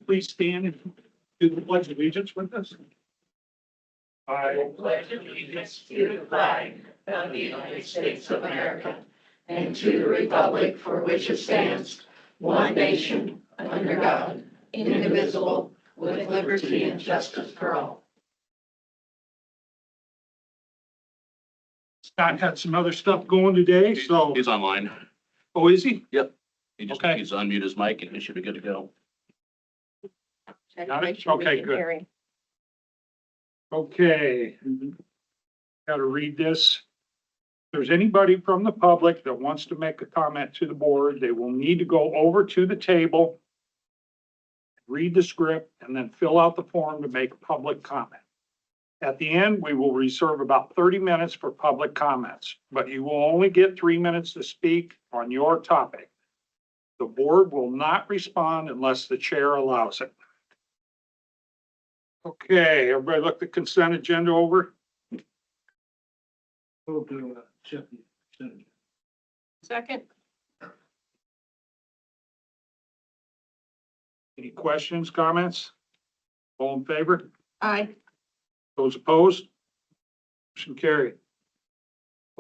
please stand and do the pledge of allegiance with us? I pledge allegiance to the flag of the United States of America and to the republic for which it stands, one nation, under God, indivisible, with liberty and justice for all. Scott had some other stuff going today, so, He's online. oh, is he? He just Okay. needs to unmute his mic and he should be good to go. Got it? Okay, good. Okay. Got to read this. If there's anybody from the public that wants to make a comment to the board, they will need to go over to the table, read the script, and then fill out the form to make public comment. At the end, we will reserve about 30 minutes for public comments, but you will only get 3 minutes to speak on your topic. The board will not respond unless the chair allows it. Okay, everybody look the consent agenda over. Second. Any questions, comments? All in favor? Aye. Those opposed? Motion carried.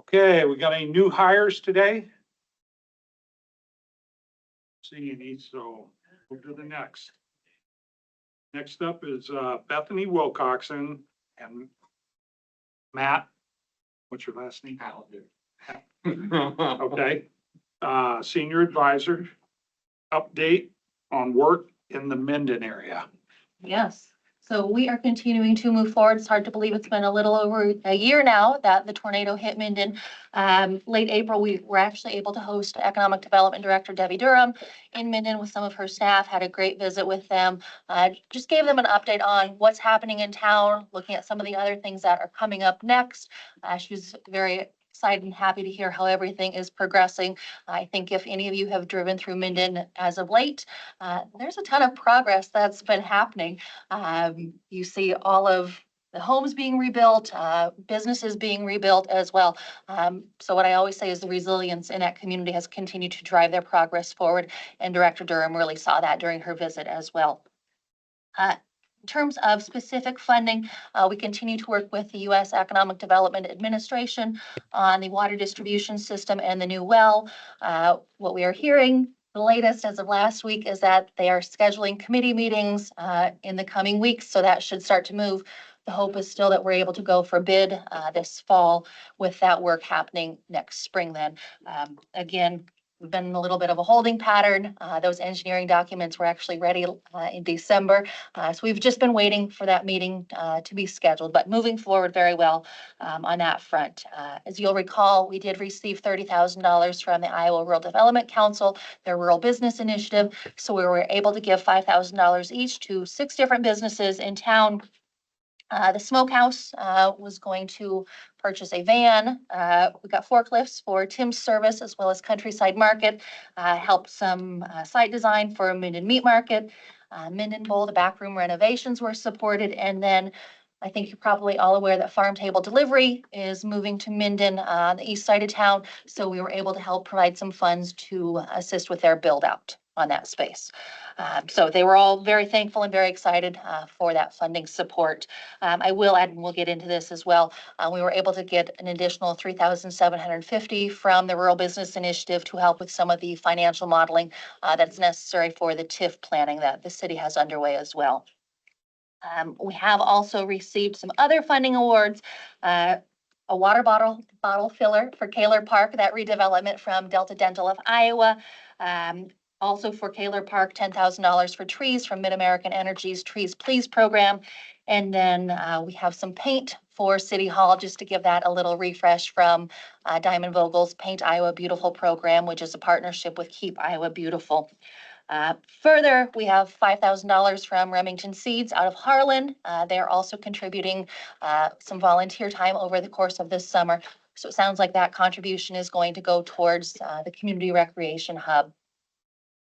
Okay, we got any new hires today? See any, so we'll do the next. Next up is Bethany Wilcoxon and Matt. What's your last name? Okay. Senior advisor, update on work in the Minden area. Yes, so we are continuing to move forward. It's hard to believe it's been a little over a year now that the tornado hit Minden. Late April, we were actually able to host Economic Development Director Debbie Durham in Minden with some of her staff, had a great visit with them. Just gave them an update on what's happening in town, looking at some of the other things that are coming up next. She was very excited and happy to hear how everything is progressing. I think if any of you have driven through Minden as of late, there's a ton of progress that's been happening. You see all of the homes being rebuilt, businesses being rebuilt as well. So what I always say is the resilience in that community has continued to drive their progress forward, and Director Durham really saw that during her visit as well. In terms of specific funding, we continue to work with the U.S. Economic Development Administration on the water distribution system and the new well. What we are hearing, the latest as of last week, is that they are scheduling committee meetings in the coming weeks, so that should start to move. The hope is still that we're able to go for bid this fall with that work happening next spring then. Again, we've been in a little bit of a holding pattern. Those engineering documents were actually ready in December. So we've just been waiting for that meeting to be scheduled, but moving forward very well on that front. As you'll recall, we did receive $30,000 from the Iowa Rural Development Council, their rural business initiative. So we were able to give $5,000 each to 6 different businesses in town. The smokehouse was going to purchase a van. We got forklifts for Tim's Service as well as Countryside Market. Helped some site design for Minden Meat Market. Minden Bowl, the backroom renovations were supported. And then I think you're probably all aware that Farm Table Delivery is moving to Minden on the east side of town. So we were able to help provide some funds to assist with their build out on that space. So they were all very thankful and very excited for that funding support. I will add, and we'll get into this as well, we were able to get an additional $3,750 from the Rural Business Initiative to help with some of the financial modeling that's necessary for the TIF planning that the city has underway as well. We have also received some other funding awards. A water bottle filler for Kaler Park, that redevelopment from Delta Dental of Iowa. Also for Kaler Park, $10,000 for trees from Mid-American Energy's Trees Please program. And then we have some paint for City Hall, just to give that a little refresh from Diamond Vogel's Paint Iowa Beautiful program, which is a partnership with Keep Iowa Beautiful. Further, we have $5,000 from Remington Seeds out of Harlan. They're also contributing some volunteer time over the course of this summer. So it sounds like that contribution is going to go towards the community recreation hub.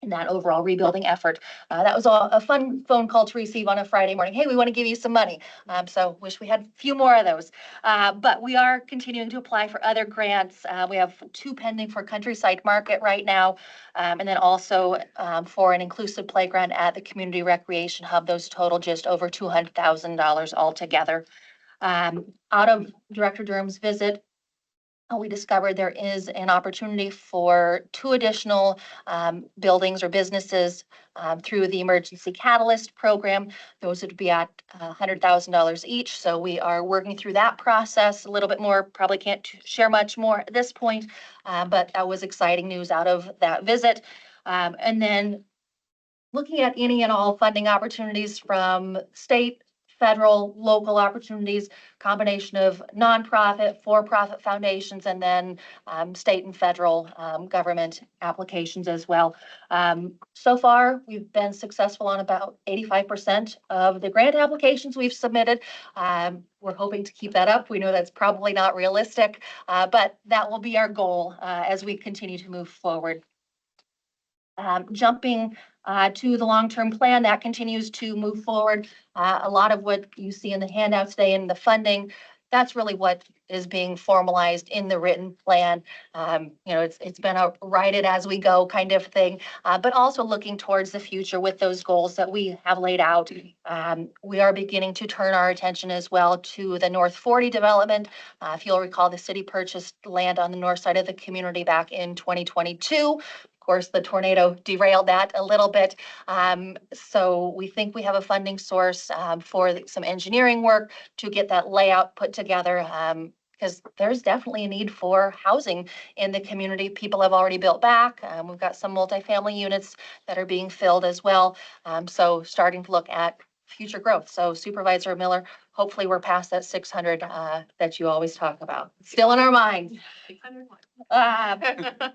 in that overall rebuilding effort. That was a fun phone call to receive on a Friday morning. Hey, we want to give you some money. So wish we had a few more of those. But we are continuing to apply for other grants. We have 2 pending for Countryside Market right now. And then also for an inclusive playground at the Community Recreation Hub. Those total just over $200,000 altogether. Out of Director Durham's visit, we discovered there is an opportunity for 2 additional buildings or businesses through the Emergency Catalyst Program. Those would be at $100,000 each. So we are working through that process a little bit more. Probably can't share much more at this point, but that was exciting news out of that visit. And then looking at any and all funding opportunities from state, federal, local opportunities, combination of nonprofit, for-profit foundations, and then state and federal government applications as well. So far, we've been successful on about 85% of the grant applications we've submitted. We're hoping to keep that up. We know that's probably not realistic, but that will be our goal as we continue to move forward. Jumping to the long-term plan, that continues to move forward. A lot of what you see in the handout today and the funding, that's really what is being formalized in the written plan. It's been a write it as we go kind of thing, but also looking towards the future with those goals that we have laid out. We are beginning to turn our attention as well to the North 40 development. If you'll recall, the city purchased land on the north side of the community back in 2022. Of course, the tornado derailed that a little bit. So we think we have a funding source for some engineering work to get that layout put together. Because there's definitely a need for housing in the community. People have already built back. We've got some multifamily units that are being filled as well. So starting to look at future growth. So Supervisor Miller, hopefully we're past that 600 that you always talk about. Still in our mind. 601.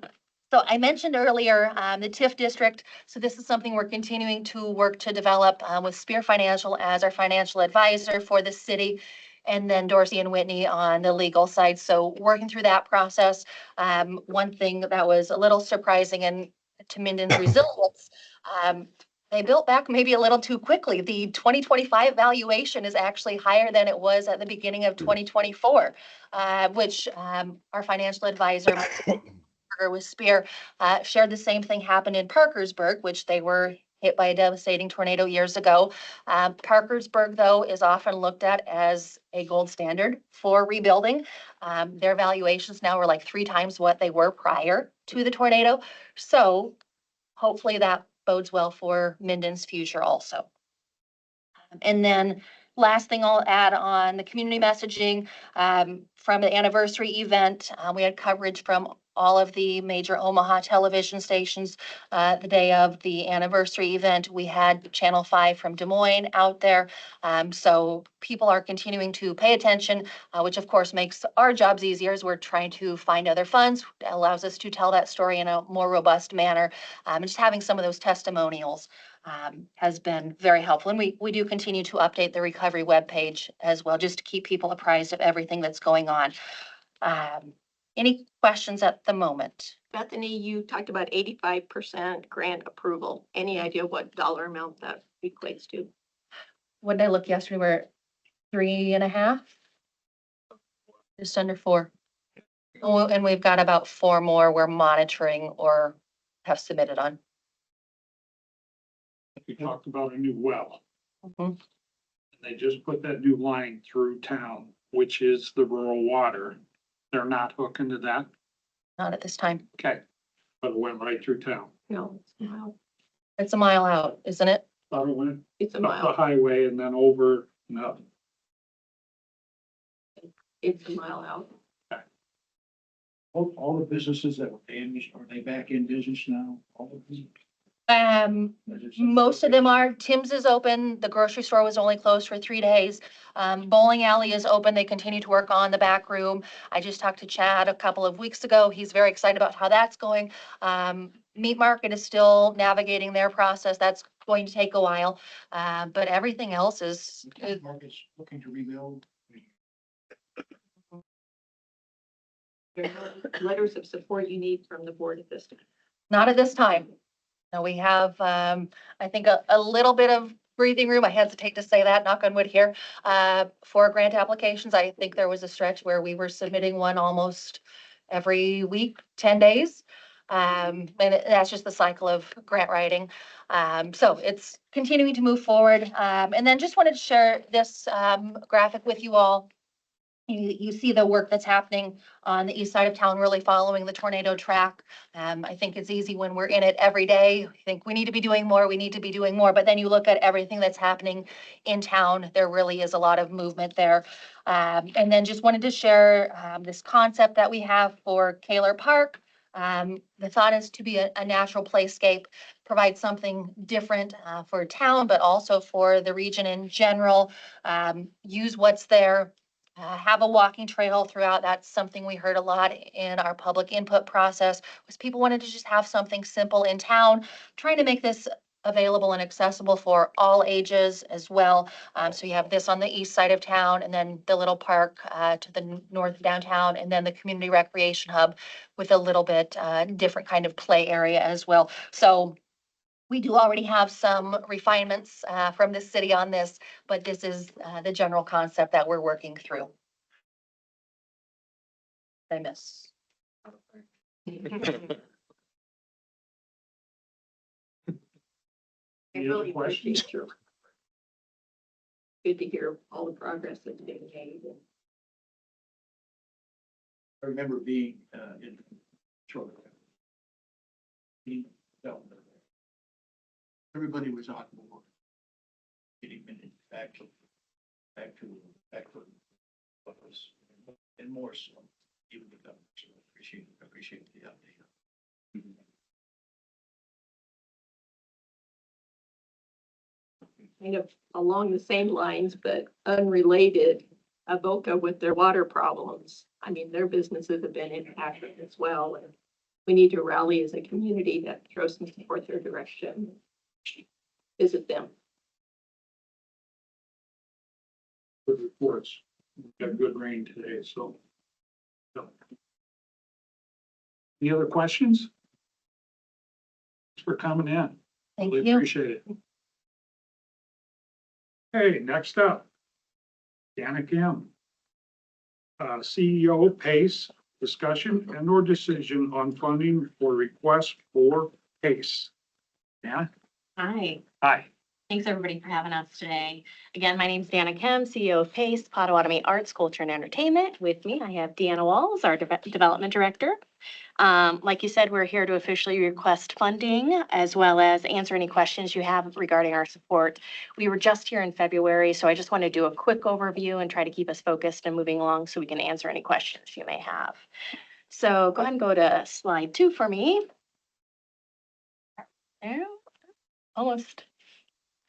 So I mentioned earlier the TIF district. So this is something we're continuing to work to develop with Spear Financial as our financial advisor for the city, and then Dorsey and Whitney on the legal side. So working through that process. One thing that was a little surprising and to Minden's resilience, they built back maybe a little too quickly. The 2025 valuation is actually higher than it was at the beginning of 2024, which our financial advisor with Spear shared the same thing happened in Parkersburg, which they were hit by a devastating tornado years ago. Parkersburg, though, is often looked at as a gold standard for rebuilding. Their valuations now are like 3 times what they were prior to the tornado. So hopefully that bodes well for Minden's future also. And then last thing I'll add on the community messaging from the anniversary event, we had coverage from all of the major Omaha television stations. The day of the anniversary event, we had Channel 5 from Des Moines out there. So people are continuing to pay attention, which of course makes our jobs easier as we're trying to find other funds. It allows us to tell that story in a more robust manner. And just having some of those testimonials has been very helpful. And we do continue to update the recovery webpage as well, just to keep people apprised of everything that's going on. Any questions at the moment? Bethany, you talked about 85% grant approval. Any idea what dollar amount that equates to? When did I look yesterday? We're at 3.5, just under 4. Oh, and we've got about 4 more we're monitoring or have submitted on. We talked about a new well. Mhm. They just put that new line through town, which is the rural water. They're not hooking to that. Not at this time. Okay. But it went right through town. No, it's a mile. It's a mile out, isn't it? Thought it went It's a up the mile. highway and then over and up. It's a mile out. All the businesses that were damaged, are they back in business now? All of them? Most of them are. Tim's is open. The grocery store was only closed for 3 days. Bowling alley is open. They continue to work on the back room. I just talked to Chad a couple of weeks ago. He's very excited about how that's going. Meat market is still navigating their process. That's going to take a while. But everything else is Market's looking to rebuild. There are no letters of support you need from the board at this time. not at this time. Now we have, I think a little bit of breathing room. I hesitate to say that, knock on wood here. For grant applications, I think there was a stretch where we were submitting one almost every week, 10 days. That's just the cycle of grant writing. So it's continuing to move forward. And then just wanted to share this, graphic with you all. You see the work that's happening on the east side of town, really following the tornado track. I think it's easy when we're in it every day. I think we need to be doing more, we need to be doing more. But then you look at everything that's happening in town, there really is a lot of movement there. And then just wanted to share this concept that we have for Kaler Park. The thought is to be a natural playscape, provide something different for town, but also for the region in general. Use what's there. Have a walking trail throughout. That's something we heard a lot in our public input process, was people wanted to just have something simple in town, trying to make this available and accessible for all ages as well. So you have this on the east side of town, and then the little park to the north of downtown, and then the community recreation hub with a little bit different kind of play area as well. So we do already have some refinements from the city on this, but this is the general concept that we're working through. Did I miss? I Any other really questions? appreciate your. Good to hear all the progress that's being made. I remember being, in Detroit. No, everybody was on board. Getting minutes back to what was, and more so, even the government, so appreciate the update. Kind of along the same lines, but unrelated, Avoca with their water problems. I mean, their businesses have been impacted as well, and we need to rally as a community to throw some support their direction. Visit them. Good reports. Got good rain today, so. Any other questions? Thanks for coming in. Thank Really you. appreciate it. Hey, next up, Dana Kim. CEO PACE, discussion and or decision on funding for request for PACE. Dana? Hi, Hi. thanks everybody for having us today. Again, my name is Dana Kim, CEO of PACE, Potawatomi Arts, Culture and Entertainment. With me, I have Deanna Walls, our Development Director. Like you said, we're here to officially request funding as well as answer any questions you have regarding our support. We were just here in February, so I just want to do a quick overview and try to keep us focused and moving along so we can answer any questions you may have. So go ahead and go to slide 2 for me. There, almost.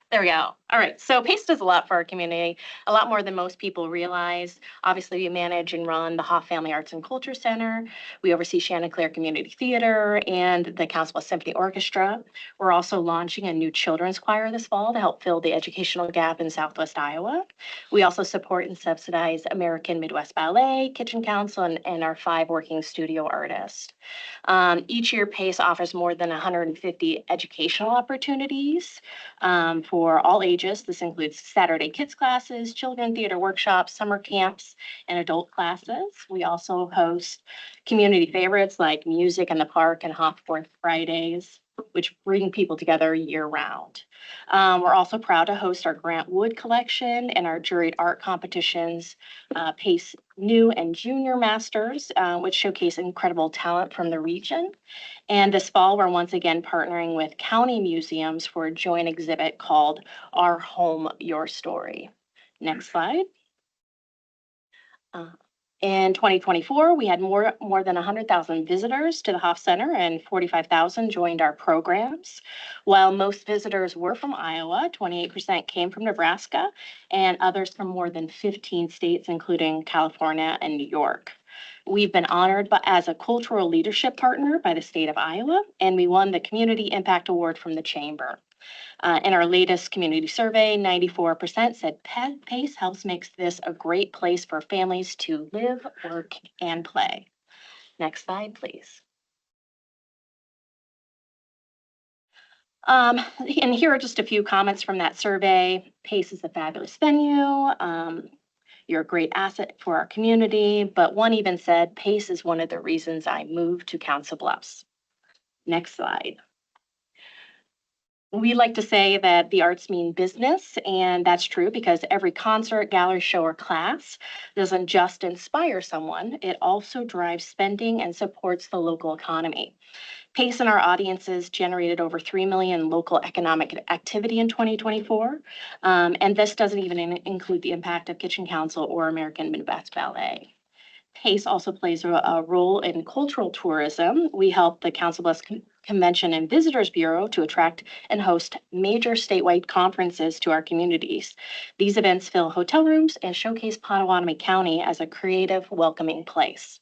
There we go. All right. So PACE does a lot for our community, a lot more than most people realize. Obviously, we manage and run the Hoff Family Arts and Culture Center. We oversee Chanticleer Community Theater and the Council Symphony Orchestra. We're also launching a new children's choir this fall to help fill the educational gap in Southwest Iowa. We also support and subsidize American Midwest Ballet, Kitchen Council, and our 5 working studio artists. Each year, PACE offers more than 150 educational opportunities for all ages. This includes Saturday kids classes, children theater workshops, summer camps, and adult classes. We also host community favorites like Music in the Park and Hopforth Fridays, which bring people together year round. We're also proud to host our Grant Wood collection and our juried art competitions, PACE New and Junior Masters, which showcase incredible talent from the region. And this fall, we're once again partnering with county museums for a joint exhibit called Our Home, Your Story. Next slide. In 2024, we had more than 100,000 visitors to the Hoff Center and 45,000 joined our programs. While most visitors were from Iowa, 28% came from Nebraska and others from more than 15 states, including California and New York. We've been honored as a cultural leadership partner by the state of Iowa, and we won the Community Impact Award from the Chamber. In our latest community survey, 94% said PACE helps makes this a great place for families to live, work, and play. Next slide, please. And here are just a few comments from that survey. Pace is a fabulous venue. You're a great asset for our community, but one even said, Pace is one of the reasons I moved to Council Bluffs. Next slide. We like to say that the arts mean business, and that's true because every concert, gallery, show, or class doesn't just inspire someone, it also drives spending and supports the local economy. Pace and our audiences generated over 3 million local economic activity in 2024. And this doesn't even include the impact of Kitchen Council or American Midwest Ballet. Pace also plays a role in cultural tourism. We help the Council Bluffs Convention and Visitors Bureau to attract and host major statewide conferences to our communities. These events fill hotel rooms and showcase Potawatomi County as a creative, welcoming place.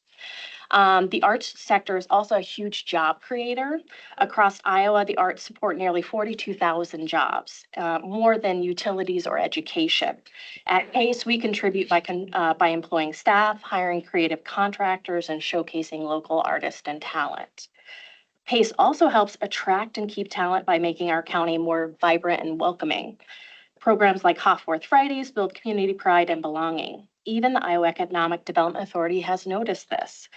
The arts sector is also a huge job creator. Across Iowa, the arts support nearly 42,000 jobs, more than utilities or education. At Pace, we contribute by employing staff, hiring creative contractors, and showcasing local artists and talent. Pace also helps attract and keep talent by making our county more vibrant and welcoming. Programs like Hofworth Fridays build community pride and belonging. Even the Iowa Economic Development Authority has noticed this.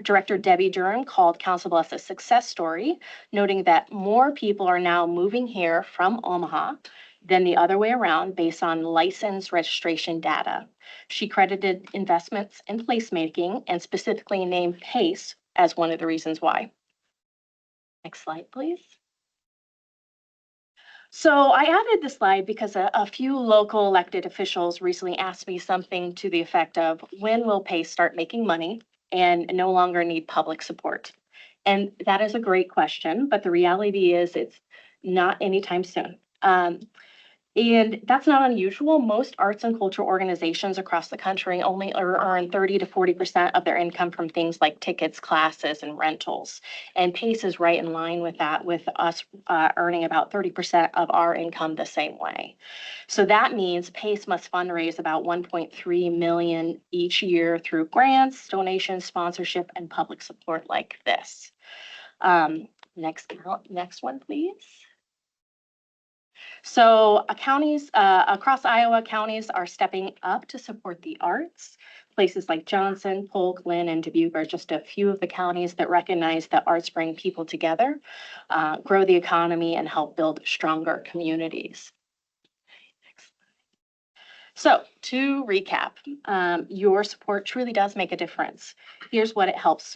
Director Debbie Durham called Council Bluffs a success story, noting that more people are now moving here from Omaha than the other way around based on license registration data. She credited investments in placemaking and specifically named Pace as one of the reasons why. Next slide, please. So I added this slide because a few local elected officials recently asked me something to the effect of, when will Pace start making money and no longer need public support? And that is a great question, but the reality is it's not anytime soon. And that's not unusual. Most arts and cultural organizations across the country only earn 30 to 40% of their income from things like tickets, classes, and rentals. And Pace is right in line with that, with us earning about 30% of our income the same way. So that means Pace must fundraise about 1.3 million each year through grants, donations, sponsorship, and public support like this. Next one, please. So counties across Iowa, counties are stepping up to support the arts. Places like Johnson, Polk, Lynn, and Dubuque are just a few of the counties that recognize that arts bring people together, grow the economy, and help build stronger communities. So to recap, your support truly does make a difference. Here's what it helps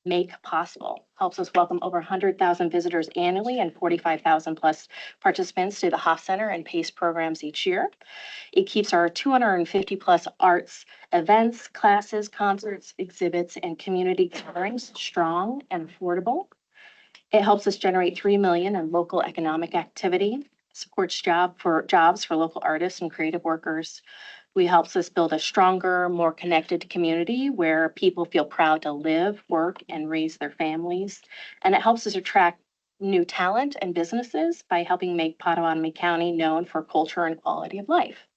make possible. Helps us welcome over 100,000 visitors annually and 45,000 plus participants to the Hoff Center and PACE programs each year. It keeps our 250 plus arts events, classes, concerts, exhibits, and community gatherings strong and affordable. It helps us generate 3 million in local economic activity, supports jobs for local artists and creative workers. We helps us build a stronger, more connected community where people feel proud to live, work, and raise their families. And it helps us attract new talent and businesses by helping make Potawatomi County known for culture and quality of life.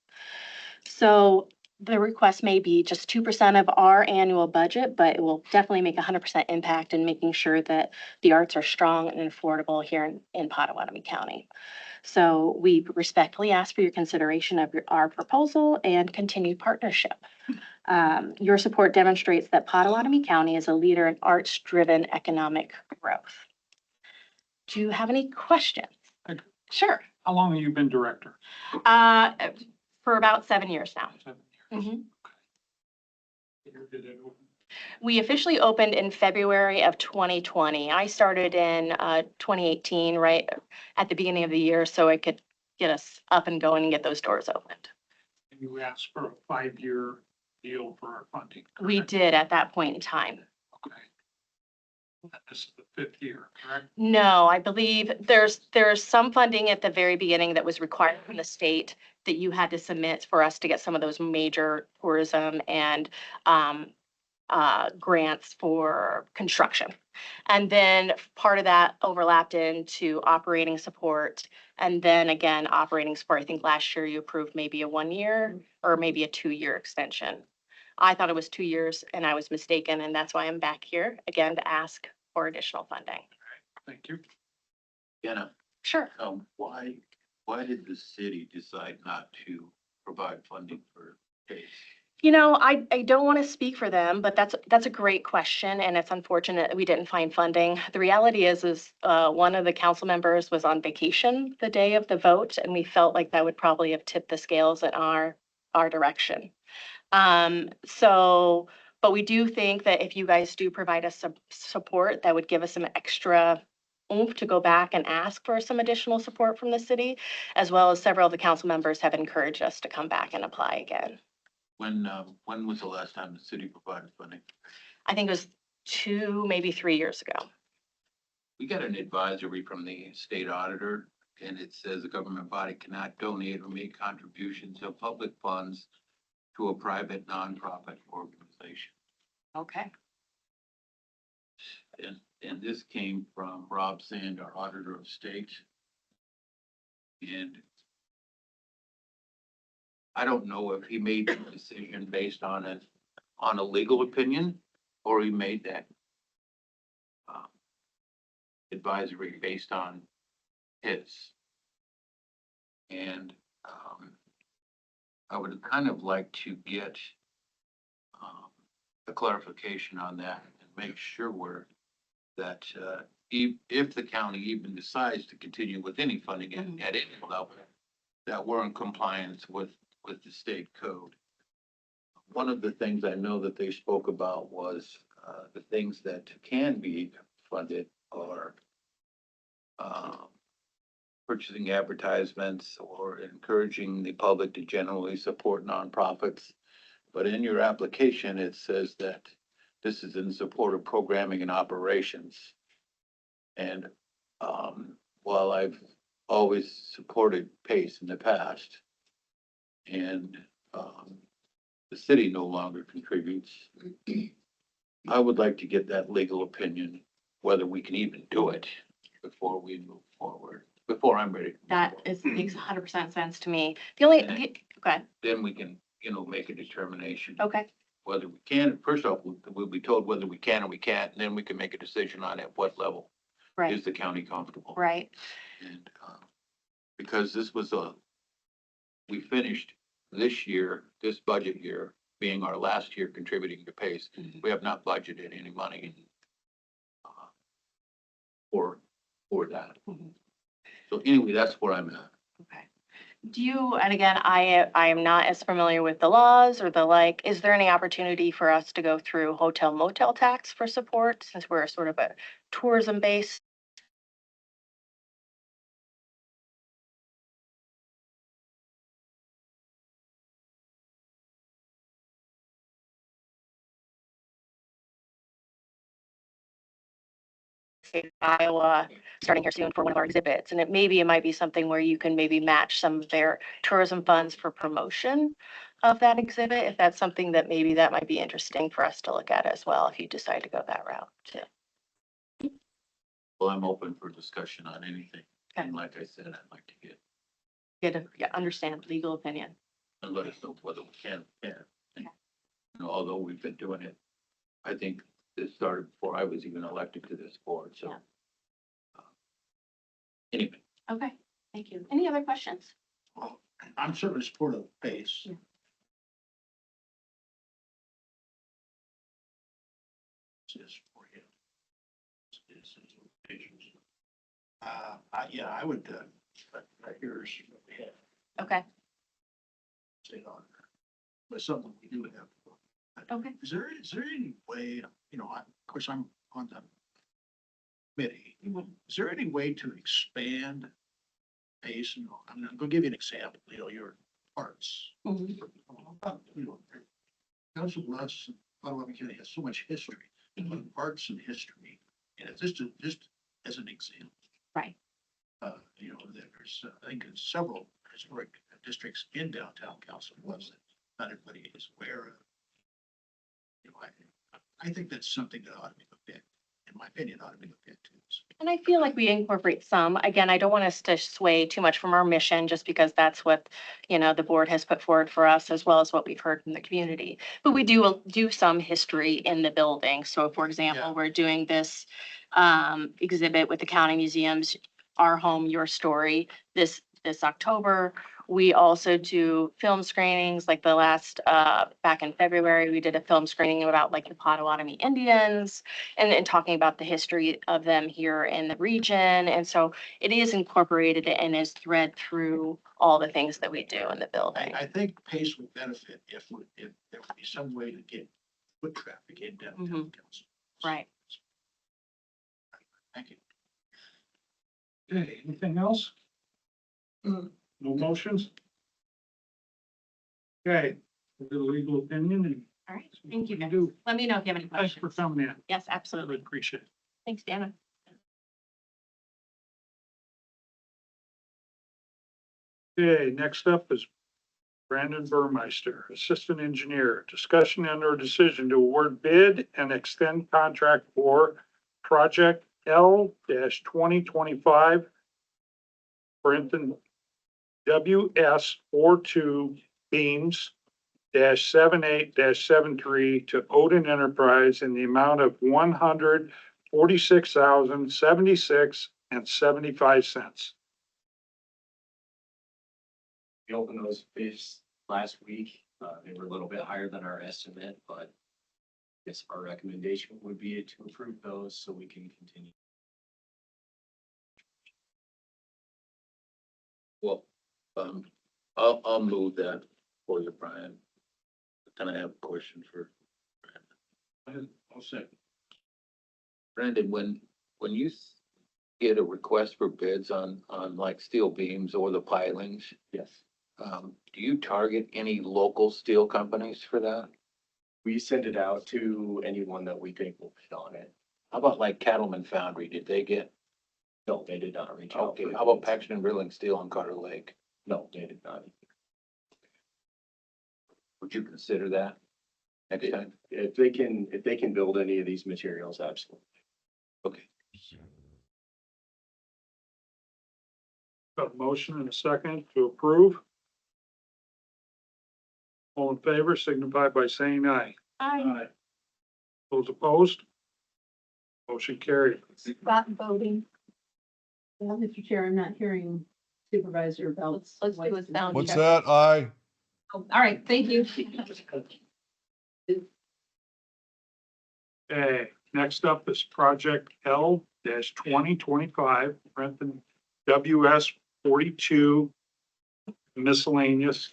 So the request may be just 2% of our annual budget, but it will definitely make 100% impact in making sure that the arts are strong and affordable here in Potawatomi County. So we respectfully ask for your consideration of our proposal and continued partnership. Your support demonstrates that Potawatomi County is a leader in arts-driven economic growth. Do you have any questions? Sure. How long have you been director? For about 7 years now. 7 years. Mhm. Year did it open? We officially opened in February of 2020. I started in 2018, right at the beginning of the year, so I could get us up and going and get those doors opened. And you asked for a 5-year deal for our funding. We correct? did at that point in time. Okay. This is the 5th year, correct? No, I believe there's some funding at the very beginning that was required from the state that you had to submit for us to get some of those major tourism and grants for construction. And then part of that overlapped into operating support. And then again, operating support, I think last year you approved maybe a 1 year or maybe a 2-year extension. I thought it was 2 years and I was mistaken. And that's why I'm back here again to ask for additional funding. Thank you. Again, Sure. Why did the city decide not to provide funding for PACE? You know, I don't want to speak for them, but that's a great question, and it's unfortunate that we didn't find funding. The reality is one of the council members was on vacation the day of the vote, and we felt like that would probably have tipped the scales in our direction. So, but we do think that if you guys do provide us some support, that would give us some extra oomph to go back and ask for some additional support from the city, as well as several of the council members have encouraged us to come back and apply again. When was the last time the city provided funding? I think it was 2, maybe 3 years ago. We got an advisory from the state auditor, and it says a government body cannot donate or make contributions of public funds to a private nonprofit organization. Okay. And this came from Rob Sand, our auditor of state. And I don't know if he made the decision based on a legal opinion, or he made that advisory based on his. And I would kind of like to get a clarification on that and make sure that if the county even decides to continue with any funding at any level, that we're in compliance with the state code. One of the things I know that they spoke about was the things that can be funded are purchasing advertisements or encouraging the public to generally support nonprofits. But in your application, it says that this is in support of programming and operations. And while I've always supported PACE in the past, and the city no longer contributes, I would like to get that legal opinion, whether we can even do it before we move forward, before I'm ready. Makes 100% sense to me. The only, okay, Then we can, make a determination. okay, Whether we can, first off, we'll be told whether we can or we can't, and then we can make a decision on at what level right, is the county comfortable. right. And because we finished this year, this budget year, being our last year contributing to PACE, Mhm. we have not budgeted any money for that. Mhm. So anyway, that's where I'm at. Okay. And again, I am not as familiar with the laws or the like, is there any opportunity for us to go through hotel motel tax for support since we're sort of a tourism based? State of Iowa, starting here soon for one of our exhibits, and it might be something where you can maybe match some of their tourism funds for promotion of that exhibit, if that's something that maybe that might be interesting for us to look at as well, if you decide to go that route too. Well, I'm open for discussion on anything. Okay. And like I said, I'd like to Understand legal opinion. and let us know whether we can. And, Okay. although we've been doing it, I think this started before I was even elected to this board, so. Yeah. Anyway, Okay, thank you. Any other questions? Well, I'm certainly supportive of PACE. Yeah. This is for you. This is patients. Yeah, I would, here's what we have, Okay, state auditor. But something we do have. okay. Is there any way, of course, I'm on the committee. Mhm. Is there any way to expand PACE? I'm gonna give you an example, your arts. Mhm. Council Bluffs, Ottawa County has so much history, arts and history. And it's just as an example. Right. There's, I think there's several historic districts in downtown Council Bluffs that not everybody is aware of. I think that's something that ought to be looked at, in my opinion, ought to be looked at too. And I feel like we incorporate some. Again, I don't want us to sway too much from our mission just because that's what, the board has put forward for us as well as what we've heard from the community. But we do some history in the building. So for example, Yeah. we're doing this exhibit with the county museums. Our Home, Your Story this October. We also do film screenings, like the last, back in February, we did a film screening about like the Potawatomi Indians and talking about the history of them here in the region. And so it is incorporated and is thread through all the things that we do in the building. I think PACE would benefit if there would be some way to get foot traffic in downtown council. Right. Thank you. Okay, anything else? No motions? Okay, we'll do a legal opinion and. All right. Thank you, You guys. do. Let me know if you have any Thanks for questions. coming in. Yes, Really absolutely. appreciate it. Thanks, Dana. Okay, next up is Brandon Burmeister, Assistant Engineer. Discussion and or decision to award bid and extend contract for project L-2025, Brenton WS 42 beams -78-73 to Odin Enterprise in the amount of $146,076.75. We opened those bids last week. They were a little bit higher than our estimate, but I guess our recommendation would be to approve those so we can continue. Well, I'll move that for you, Brian. Then I have a question for I'll second. Brandon. When you get a request for bids on like steel beams or the pilings, Yes. do you target any local steel companies for that? We send it out to anyone that we think will bid on it. How about like Cattleman Foundry? Did they get? No, they did not reach out. Okay, for how about bids. Paxton Drilling Steel on Carter Lake? No, they did not. Would you consider that next time? If they can build any of these materials, absolutely. Okay. Got a motion and a second to approve. All in favor signify by saying aye. Aye. Those opposed? Motion carried. Scott voting. Mr. Chair, I'm not hearing Supervisor Belt's. Let's do a voice. sound What's check. that? Aye. Oh, all right, thank you. Okay, next up is project L-2025, Renton WS 42 miscellaneous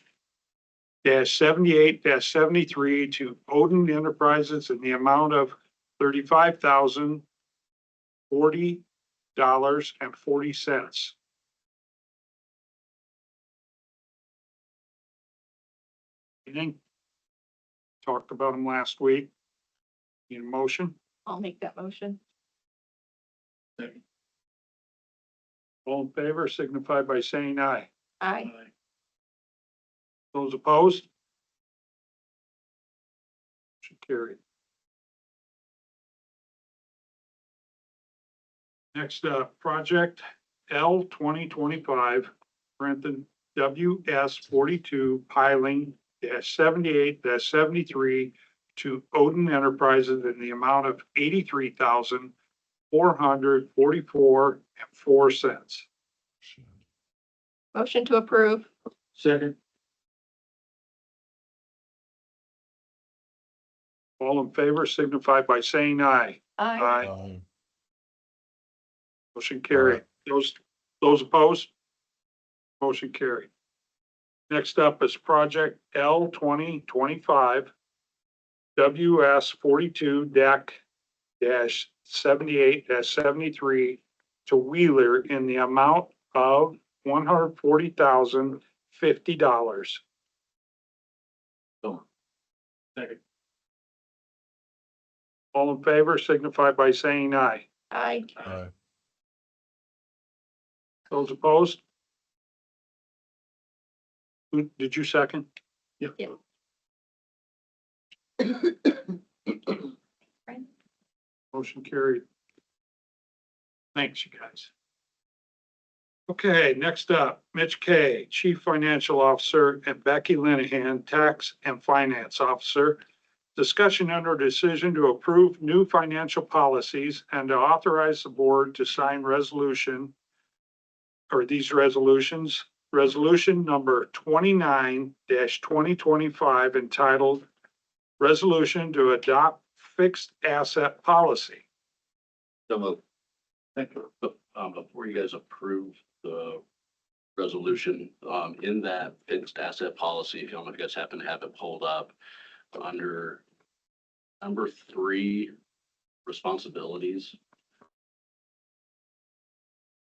-78-73 to Odin Enterprises in the amount of $35,040.40. Anything? Talked about them last week. Need a motion? I'll make that motion. All in favor signify by saying aye. Aye. Those opposed? Motion carried. Next up, project L-2025, Renton WS 42 piling -78-73 to Odin Enterprises in the amount of $83,444.04. Motion to approve. Second. All in favor signify by saying aye. Aye. Aye. Motion carried. Those opposed? Motion carried. Next up is project L-2025 WS 42 deck -78-73 to Wheeler in the amount of $140,050. So, Second. All in favor signify by saying aye. Aye. Aye. Those opposed? Who, did you second? Yep. Yeah. Motion carried. Thanks, you guys. Okay, next up, Mitch Kay, Chief Financial Officer, and Becky Linehan, Tax and Finance Officer. Discussion under decision to approve new financial policies and to authorize the board to sign resolution or these resolutions. Resolution number 29-2025 entitled Resolution to Adopt Fixed Asset Policy. So moved. But, before you guys approve the resolution, in that fixed asset policy, if you don't know if you guys happen to have it pulled up, under number 3, responsibilities.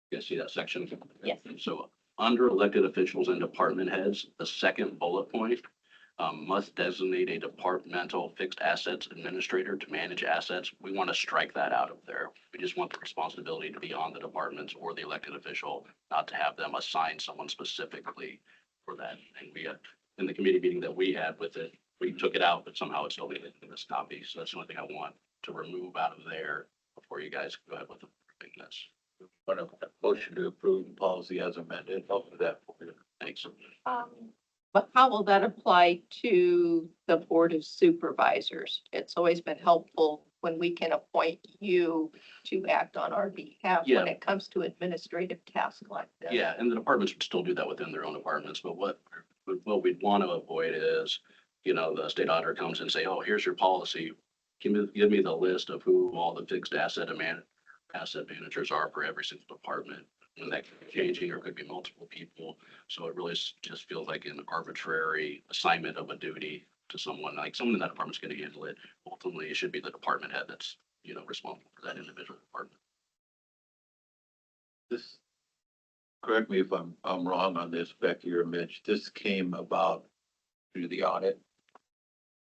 You guys see that section? Yes. So under elected officials and department heads, the second bullet point, must designate a departmental fixed assets administrator to manage assets. We want to strike that out of there. We just want the responsibility to be on the departments or the elected official, not to have them assign someone specifically for that. And we, in the committee meeting that we had with it, we took it out, but somehow it's still in this copy. So that's the only thing I want to remove out of there before you guys go ahead with approving this. Want a motion to approve the policy as amended. I'll do that for you. Thanks. But how will that apply to the Board of Supervisors? It's always been helpful when we can appoint you to act on our behalf when Yeah. it comes to administrative tasks like this. Yeah, and the departments would still do that within their own departments, but what we'd want to avoid is, the state auditor comes and say, oh, here's your policy. Give me the list of who all the fixed asset managers are for every single department. And that could be changing or could be multiple people. So it really just feels like an arbitrary assignment of a duty to someone, like someone in that department's going to handle it. Ultimately, it should be the department head that's, responsible for that individual department. This, correct me if I'm wrong on this, Becky or Mitch, this came about through the audit?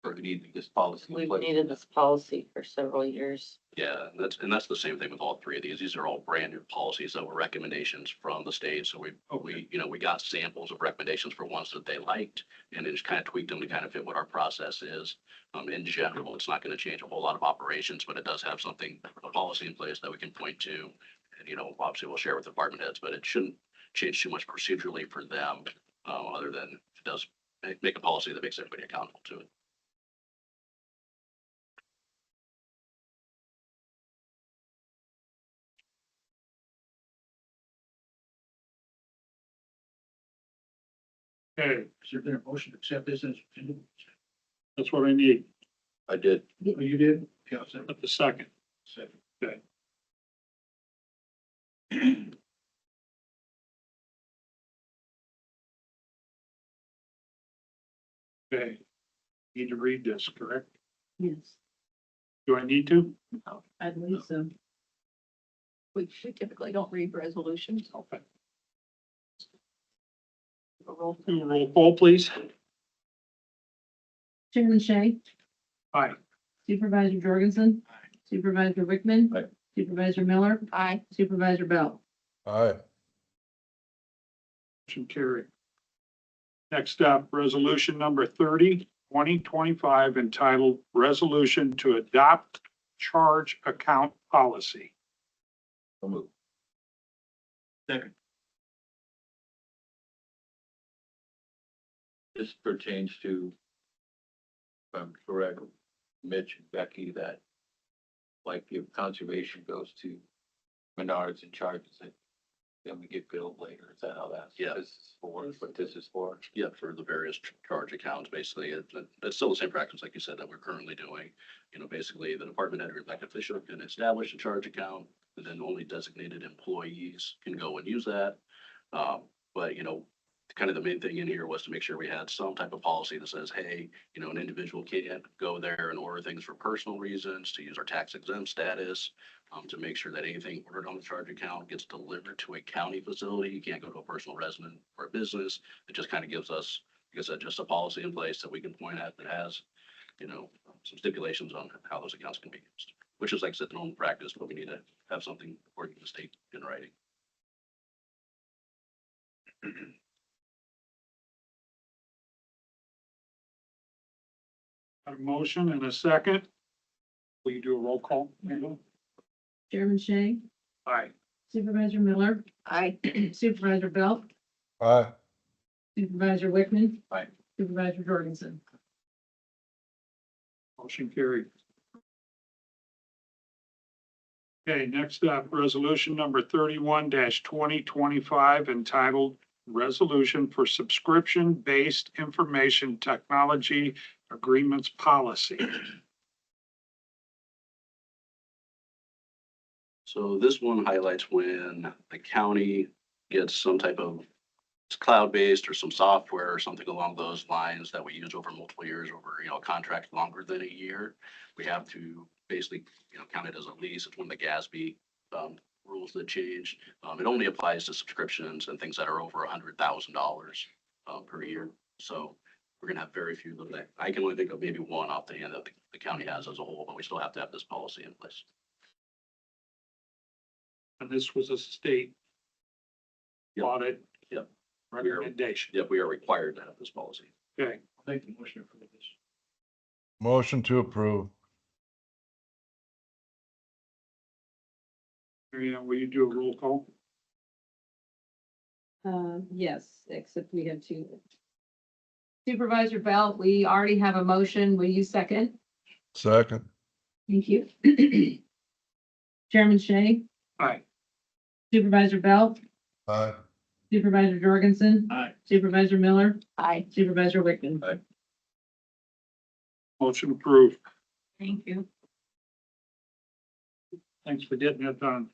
Or we need this policy in We've place? needed this policy for several years. Yeah, and that's the same thing with all 3 of these. These are all brand new policies that were recommendations from the state. So we got samples of recommendations for ones that they liked and then just kind of tweaked them to kind of fit what our process is. In general, it's not going to change a whole lot of operations, but it does have a policy in place that we can point to. And, obviously we'll share with the department heads, but it shouldn't change too much procedurally for them, other than it does make a policy that makes everybody accountable to it. Okay, Is there been a motion to accept this as? that's what I need. I did. Oh, you did? Yeah, second. At the second. Second. Okay. Okay. Need to read this, correct? Yes, Do I need to? I believe so. We typically don't read resolutions. Okay. A roll. Do a roll call, please. Chairman Shay, Aye. Supervisor Jorgensen, Supervisor Wickman. Aye. Supervisor Miller, Aye. Supervisor Bell. Aye. Motion carried. Next up, resolution number 30-2025 entitled Resolution to Adopt Charge Account Policy. So moved. Second. This pertains to, if I'm correct, Mitch and Becky, that like if conservation goes to Menards and charges it, then we get billed later. Is that how that's? Yeah. This is for, what this is for? Yeah, for the various charge accounts, basically, it's still the same practice, like you said, that we're currently doing. Basically, the department head or elected official can establish a charge account, and then only designated employees can go and use that. But, kind of the main thing in here was to make sure we had some type of policy that says, hey, an individual can't go there and order things for personal reasons, to use our tax exempt status, to make sure that anything ordered on the charge account gets delivered to a county facility. You can't go to a personal resident or a business. It just kind of gives us, like I said, just a policy in place that we can point at that has, some stipulations on how those accounts can be used, which is, like I said, the normal practice, but we need to have something according to the state in writing. A motion and a second. Will you do a roll call? Chairman Shay, Aye. Supervisor Miller, Aye. Supervisor Bell, Aye. Supervisor Wickman. Aye. Supervisor Jorgensen. Motion carried. Okay, next up, resolution number 31-2025 entitled Resolution for Subscription-Based Information Technology Agreements Policy. So this one highlights when the county gets some type of, it's cloud-based or some software or something along those lines that we use over multiple years, over, a contract longer than a year. We have to basically, count it as a lease. It's one of the GASB rules that changed. It only applies to subscriptions and things that are over $100,000 per year. So we're gonna have very few of that. I can only think of maybe one off the hand that the county has as a whole, but we still have to have this policy in place. And this was a state Yep. audit. Yep. Recommendation. Yep, we are required to have this policy. Okay, I'll make the motion for this. Motion to approve. Marianne, will you do a roll call? Yes, except we have two. Supervisor Belt, we already have a motion. Will you second? Second. Thank you. Chairman Shay, Aye. Supervisor Belt, Aye. Supervisor Jorgensen, Aye. Supervisor Miller, Aye. Supervisor Wickman. Aye. Motion approved. Thank you. Thanks for getting that done.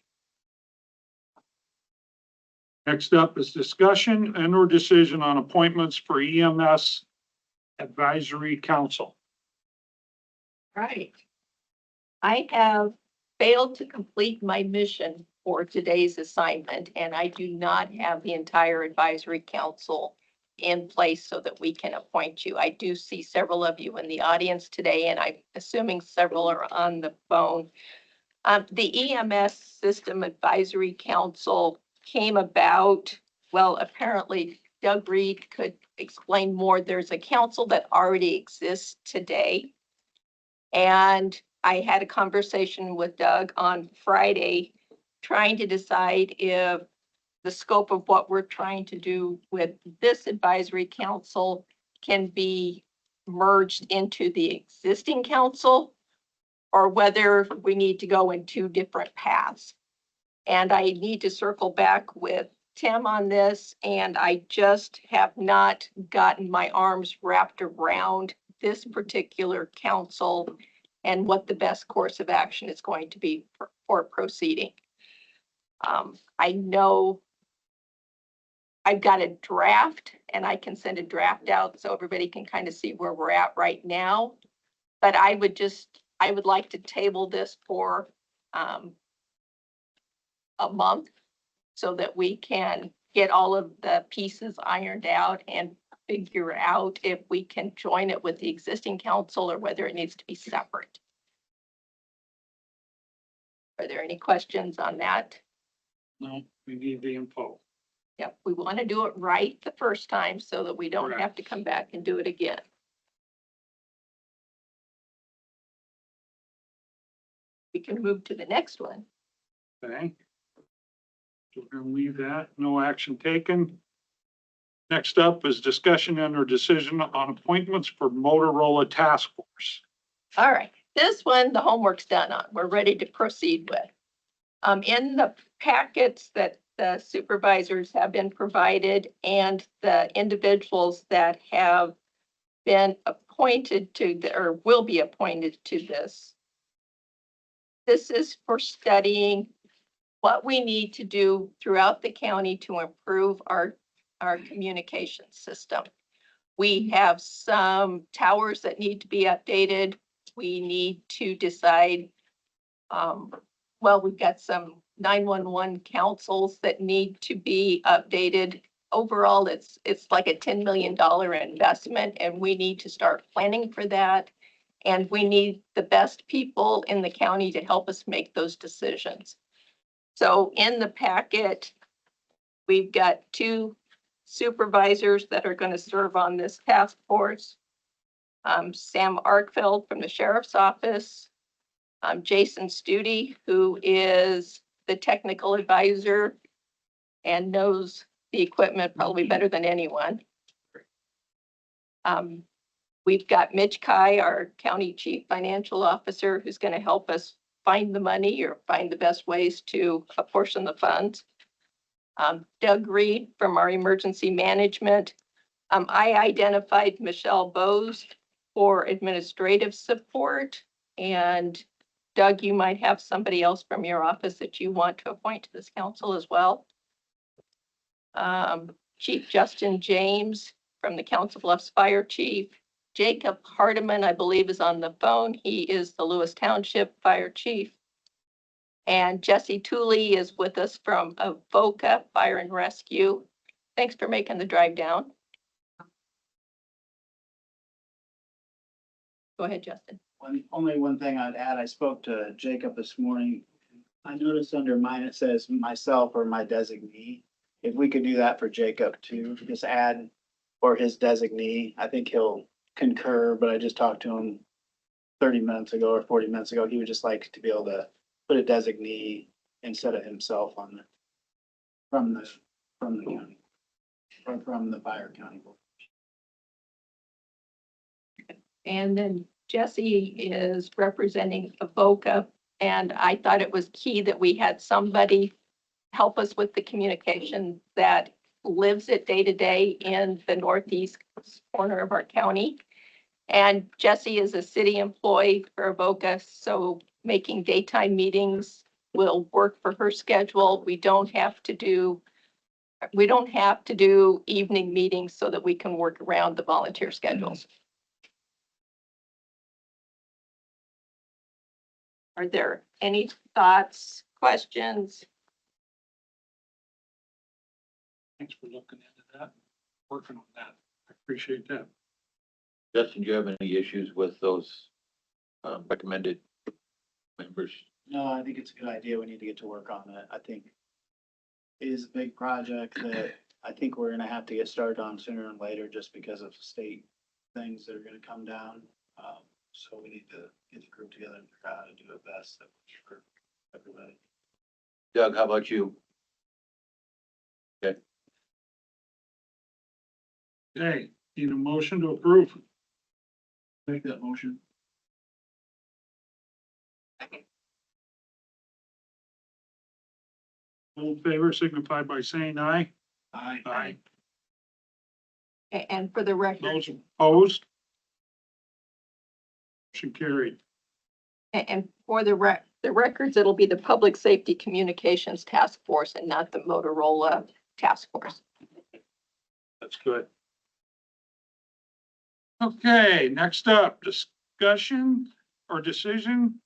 Next up is discussion and or decision on appointments for EMS Advisory Council. Right. I have failed to complete my mission for today's assignment, and I do not have the entire advisory council in place so that we can appoint you. I do see several of you in the audience today, and I'm assuming several are on the phone. The EMS System Advisory Council came about, well, apparently Doug Reed could explain more. There's a council that already exists today. And I had a conversation with Doug on Friday, trying to decide if the scope of what we're trying to do with this advisory council can be merged into the existing council, or whether we need to go in two different paths. And I need to circle back with Tim on this, and I just have not gotten my arms wrapped around this particular council and what the best course of action is going to be for proceeding. I know I've got a draft, and I can send a draft out so everybody can kind of see where we're at right now. But I would like to table this for a month so that we can get all of the pieces ironed out and figure out if we can join it with the existing council or whether it needs to be separate. Are there any questions on that? No, we need the info. Yep, we want to do it right the first time so that we don't Correct. have to come back and do it again. We can move to the next one. Okay. So we're gonna leave that, no action taken. Next up is discussion and or decision on appointments for Motorola Task Force. All right, this one, the homework's done on. We're ready to proceed with. In the packets that the supervisors have been provided and the individuals that have been appointed to, or will be appointed to this. This is for studying what we need to do throughout the county to improve our communication system. We have some towers that need to be updated. We need to decide, we've got some 911 councils that need to be updated. Overall, it's like a $10 million investment, and we need to start planning for that. And we need the best people in the county to help us make those decisions. So in the packet, we've got two supervisors that are going to serve on this task force. Sam Arkfeld from the Sheriff's Office, Jason Studi, who is the technical advisor and knows the equipment probably better than anyone. We've got Mitch Kai, our County Chief Financial Officer, who's going to help us find the money or find the best ways to apportion the funds. Doug Reed from our emergency management. I identified Michelle Bose for administrative support. And Doug, you might have somebody else from your office that you want to appoint to this council as well. Chief Justin James from the Council Bluffs Fire Chief. Jacob Hardiman, I believe, is on the phone. He is the Lewis Township Fire Chief. And Jesse Tooley is with us from Avoca Fire and Rescue. Thanks for making the drive down. Go ahead, Justin. Only one thing I'd add, I spoke to Jacob this morning. I noticed under mine, it says myself or my designee. If we could do that for Jacob too, just add or his designee, I think he'll concur, but I just talked to him 30 minutes ago or 40 minutes ago. He would just like to be able to put a designee instead of himself on the, from the county, or from the fire county. And then Jesse is representing Avoca. And I thought it was key that we had somebody help us with the communication that lives it day to day in the northeast corner of our county. And Jesse is a city employee for Avoca, so making daytime meetings will work for her schedule. We don't have to do evening meetings so that we can work around the volunteer schedules. Are there any thoughts, questions? Thanks for looking into that, working on that. I appreciate that. Justin, do you have any issues with those recommended members? No, I think it's a good idea. We need to get to work on it. I think it is a big project that I think we're gonna have to get started on sooner than later just because of state things that are gonna come down. So we need to get the group together and figure out how to do it best for everybody. Doug, how about you? Okay, Okay, need a motion to approve. Make that motion. All in favor signify by saying aye. Aye. Aye. And for the record, Those opposed? Motion carried. and for the records, it'll be the Public Safety Communications Task Force and not the Motorola Task Force. That's good. Okay, next up, discussion or decision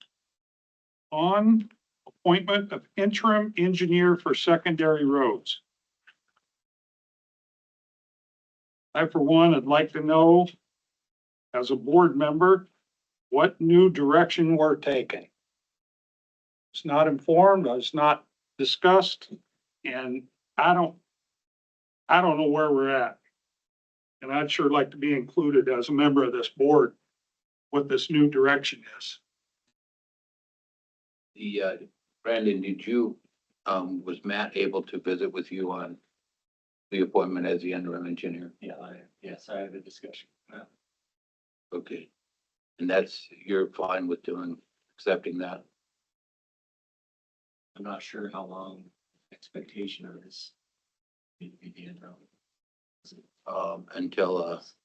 on appointment of interim engineer for secondary roads. I, for one, would like to know, as a board member, what new direction we're taking. It's not informed, it's not discussed, and I don't know where we're at. And I'd sure like to be included as a member of this board, what this new direction is. Brandon, did you, was Matt able to visit with you on the appointment as the interim engineer? Yes, I had a discussion. Okay. And you're fine with accepting that? I'm not sure how long expectation of this need to be the interim.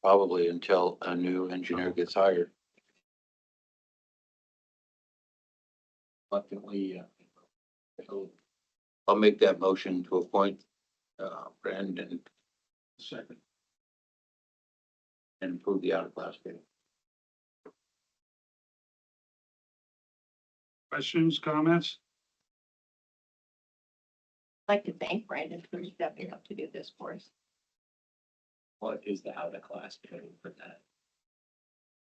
Probably until a new engineer gets hired. Reluctantly, I'll make that motion to appoint, Brandon Second. and approve the out of class pay. Questions, comments? I'd like to thank Brandon for stepping up to do this for us. what is the out of class pay for that?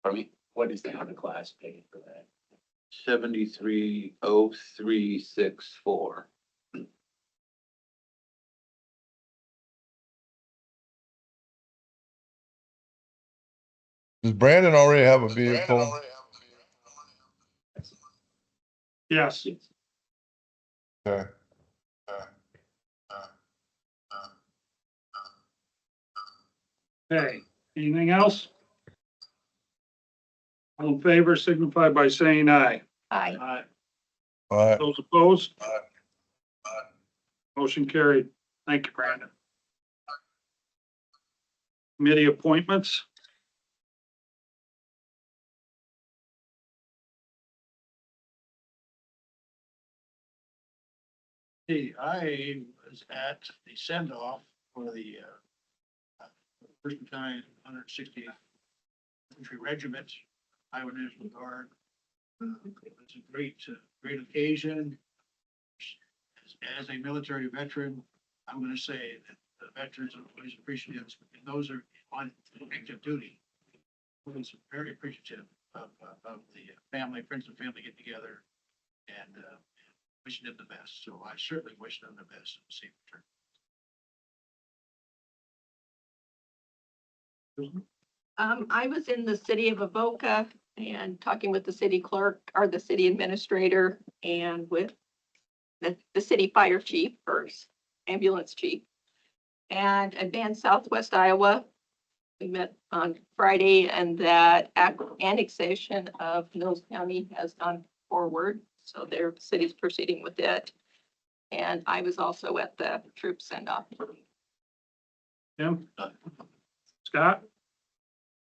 Pardon me? What is the out of class pay for that? 73,0364. Does Brandon already have a vehicle? Yes. Okay. Okay, anything else? All in favor signify by saying aye. Aye. All right. Those opposed? Aye. Motion carried. Thank you, Brandon. Committee appointments. Hey, I was at the send off for the First Battalion 160th Infantry Regiment, Iowa National Guard. It was a great occasion. As a military veteran, I'm gonna say that the veterans are always appreciative, and those are on active duty. I was very appreciative of the family, friends and family get together and wishing them the best. So I certainly wish them the best. Safe return. I was in the city of Avoca and talking with the city clerk or the city administrator and with the city fire chief or ambulance chief. And Advanced Southwest Iowa, we met on Friday, and that annexation of Mills County has gone forward. So their city's proceeding with it. And I was also at the troop send off. Tim? Scott?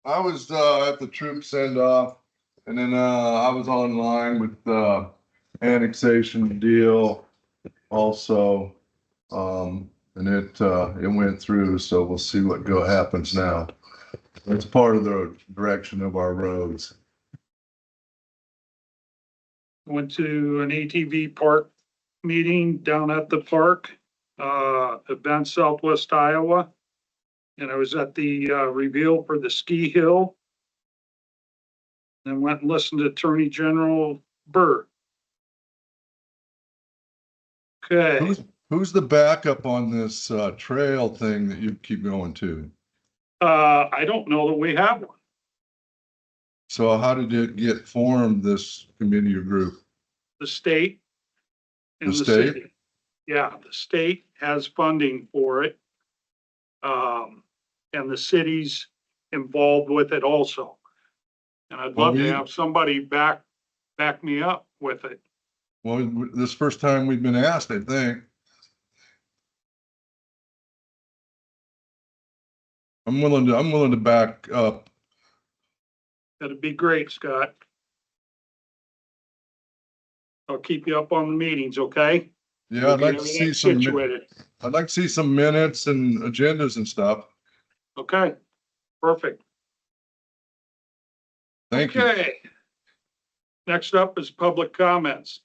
I was at the troop send off, and then I was online with the annexation deal also. And it went through, so we'll see what happens now. It's part of the direction of our roads. Went to an ATV park meeting down at the park, event Southwest Iowa. And I was at the reveal for the ski hill. And went and listened to Attorney General Burr. Okay, Who's the backup on this trail thing that you keep going to? I don't know that we have one. So how did it get formed, this committee or group? The state and The the state? city. Yeah, the state has funding for it. And the city's involved with it also. And I'd love to have somebody back me up with it. Well, this first time we've been asked, I think. I'm willing to back up. That'd be great, Scott. I'll keep you up on the meetings, okay? Yeah, We'll I'd get like to everything see some, situated. I'd like to see some minutes and agendas and stuff. Okay, perfect. Thank you. Okay. Next up is public comments.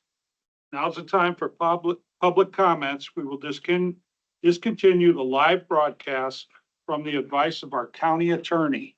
Now's the time for public comments. We will discontinue the live broadcast from the advice of our county attorney.